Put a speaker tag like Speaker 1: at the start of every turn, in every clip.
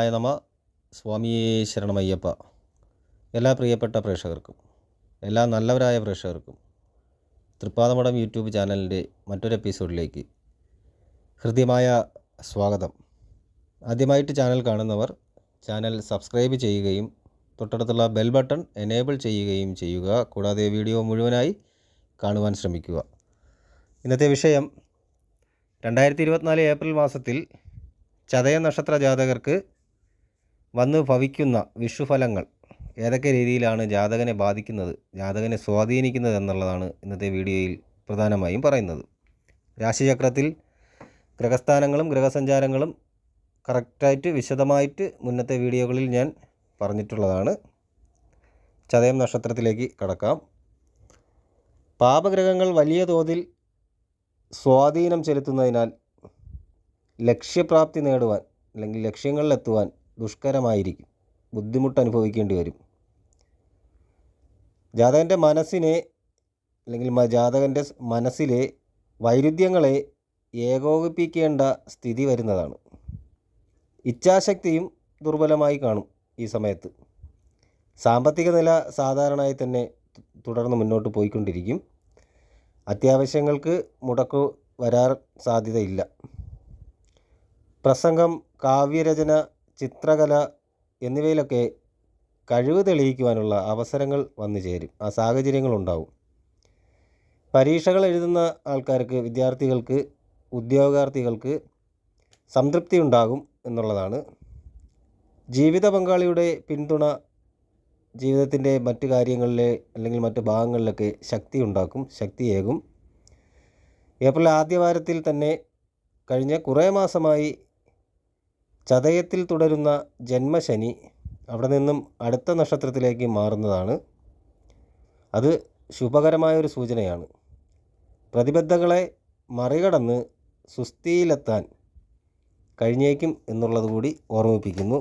Speaker 1: ശ്രീകൃഷ്ണായ നമ. സ്വാമിയേ ശരണമയ്യപ്പ. എല്ലാ പ്രിയപ്പെട്ട പ്രേക്ഷകർക്കും, എല്ലാ നല്ലവരായ പ്രേക്ഷകർക്കും തൃപ്പാദമഠം യൂട്യൂബ് ചാനലിൻ്റെ മറ്റൊരു എപ്പിസോഡിലേക്ക് ഹൃദ്യമായ സ്വാഗതം. ആദ്യമായിട്ട് ചാനൽ കാണുന്നവർ ചാനൽ സബ്സ്ക്രൈബ് ചെയ്യുകയും തൊട്ടടുത്തുള്ള ബെൽ ബട്ടൺ എനേബിൾ ചെയ്യുകയും ചെയ്യുക. കൂടാതെ വീഡിയോ മുഴുവനായി കാണുവാൻ ശ്രമിക്കുക. ഇന്നത്തെ വിഷയം 2024 ഏപ്രിൽ മാസത്തിൽ ചതയ നക്ഷത്ര ജാതകർക്ക് വന്ന് ഭവിക്കുന്ന വിഷുഫലങ്ങൾ ഏതൊക്കെ രീതിയിലാണ് ജാതകനെ ബാധിക്കുന്നത്, ജാതകനെ സ്വാധീനിക്കുന്നത് എന്നുള്ളതാണ് ഇന്നത്തെ വീഡിയോയിൽ പ്രധാനമായും പറയുന്നത്. രാശിചക്രത്തിൽ ഗ്രഹസ്ഥാനങ്ങളും ഗ്രഹസഞ്ചാരങ്ങളും കറക്റ്റായിട്ട് വിശദമായിട്ട് മുന്നത്തെ വീഡിയോകളിൽ ഞാൻ പറഞ്ഞിട്ടുള്ളതാണ്. ചതയം നക്ഷത്രത്തിലേക്ക് കടക്കാം. പാപഗ്രഹങ്ങൾ വലിയ തോതിൽ സ്വാധീനം ചെലുത്തുന്നതിനാൽ ലക്ഷ്യപ്രാപ്തി നേടുവാൻ അല്ലെങ്കിൽ ലക്ഷ്യങ്ങളിലെത്തുവാൻ ദുഷ്കരമായിരിക്കും, ബുദ്ധിമുട്ട് അനുഭവിക്കേണ്ടി വരും. ജാതകൻ്റെ മനസ്സിനെ അല്ലെങ്കിൽ ജാതകൻ്റെ മനസ്സിലെ വൈരുദ്ധ്യങ്ങളെ ഏകോപിപ്പിക്കേണ്ട സ്ഥിതി വരുന്നതാണ്. ഇച്ഛാശക്തിയും ദുർബലമായി കാണും ഈ സമയത്ത്. സാമ്പത്തിക നില സാധാരണയായി തന്നെ തുടർന്ന് മുന്നോട്ട് പോയിക്കൊണ്ടിരിക്കും. അത്യാവശ്യങ്ങൾക്ക് മുടക്കു വരാൻ സാധ്യതയില്ല. പ്രസംഗം, കാവ്യരചന, ചിത്രകല എന്നിവയിലൊക്കെ കഴിവ് തെളിയിക്കുവാനുള്ള അവസരങ്ങൾ വന്നു ചേരും. ആ സാഹചര്യങ്ങളുണ്ടാവും. പരീക്ഷകൾ എഴുതുന്ന ആൾക്കാർക്ക്, വിദ്യാർത്ഥികൾക്ക്, ഉദ്യോഗാർത്ഥികൾക്ക് സംതൃപ്തി ഉണ്ടാകും എന്നുള്ളതാണ്. ജീവിത പങ്കാളിയുടെ പിന്തുണ ജീവിതത്തിൻ്റെ മറ്റു കാര്യങ്ങളിലെ അല്ലെങ്കിൽ മറ്റു ഭാഗങ്ങളിലൊക്കെ ശക്തി ഉണ്ടാക്കും, ശക്തിയേകും. ഏപ്രിൽ ആദ്യവാരത്തിൽ തന്നെ കഴിഞ്ഞ കുറേ മാസമായി ചതയത്തിൽ തുടരുന്ന ജന്മശനി അവിടെ നിന്നും അടുത്ത നക്ഷത്രത്തിലേക്ക് മാറുന്നതാണ്. അത് ശുഭകരമായൊരു സൂചനയാണ്. പ്രതിബദ്ധതകളെ മറികടന്ന് സുസ്ഥിയിലെത്താൻ കഴിഞ്ഞേക്കും എന്നുള്ളത് കൂടി ഓർമ്മിപ്പിക്കുന്നു.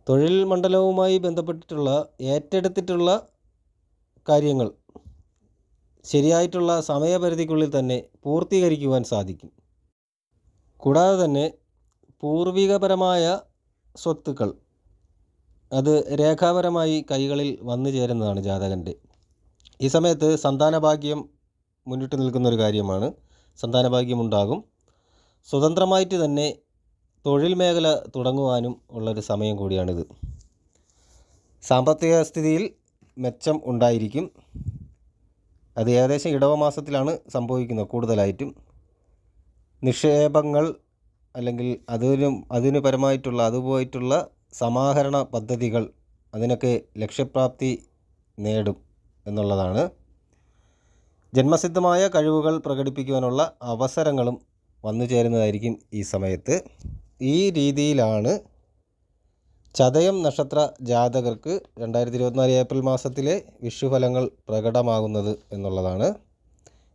Speaker 1: തൊഴിൽ മണ്ഡലവുമായി ബന്ധപ്പെട്ടിട്ടുള്ള ഏറ്റെടുത്തിട്ടുള്ള കാര്യങ്ങൾ ശരിയായിട്ടുള്ള സമയപരിധിക്കുള്ളിൽ തന്നെ പൂർത്തീകരിക്കുവാൻ സാധിക്കും. കൂടാതെ തന്നെ പൂർവികപരമായ സ്വത്തുക്കൾ അത് രേഖാപരമായി കൈകളിൽ വന്നു ചേരുന്നതാണ് ജാതകൻ്റെ. ഈ സമയത്ത് സന്താനഭാഗ്യം മുന്നിട്ട് നിൽക്കുന്നൊരു കാര്യമാണ്. സന്താനഭാഗ്യമുണ്ടാകും. സ്വതന്ത്രമായിട്ട് തന്നെ തൊഴിൽ മേഖല തുടങ്ങുവാനും ഉള്ളൊരു സമയം കൂടിയാണിത്. സാമ്പത്തിക സ്ഥിതിയിൽ മെച്ചം ഉണ്ടായിരിക്കും. അത് ഏകദേശം ഇടവമാസത്തിലാണ് സംഭവിക്കുന്നത്. കൂടുതലായിട്ടും നിക്ഷേപങ്ങൾ അല്ലെങ്കിൽ അതിനു പരമായിട്ടുള്ള അതുപോയിട്ടുള്ള സമാഹരണ പദ്ധതികൾ അതിനൊക്കെ ലക്ഷ്യപ്രാപ്തി നേടും എന്നുള്ളതാണ്. ജന്മസിദ്ധമായ കഴിവുകൾ പ്രകടിപ്പിക്കുവാനുള്ള അവസരങ്ങളും വന്നു ചേരുന്നതായിരിക്കും ഈ സമയത്ത്. ഈ രീതിയിലാണ് ചതയം നക്ഷത്ര ജാതകർക്ക് 2024 ഏപ്രിൽ മാസത്തിലെ വിഷുഫലങ്ങൾ പ്രകടമാകുന്നത് എന്നുള്ളതാണ്.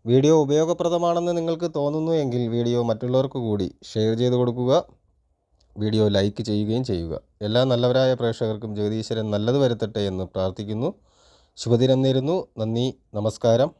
Speaker 1: വീഡിയോ ഉപയോഗപ്രദമാണെന്ന് നിങ്ങൾക്ക് തോന്നുന്നു എങ്കിൽ വീഡിയോ മറ്റുള്ളവർക്ക് കൂടി ഷെയർ ചെയ്ത് കൊടുക്കുക. വീഡിയോ ലൈക്ക് ചെയ്യുകയും ചെയ്യുക. എല്ലാ നല്ലവരായ പ്രേക്ഷകർക്കും ജഗദീശ്വരൻ നല്ലത് വരുത്തട്ടെ എന്ന് പ്രാർത്ഥിക്കുന്നു. ശുഭദിനം നേരുന്നു. നന്ദി, നമസ്കാരം.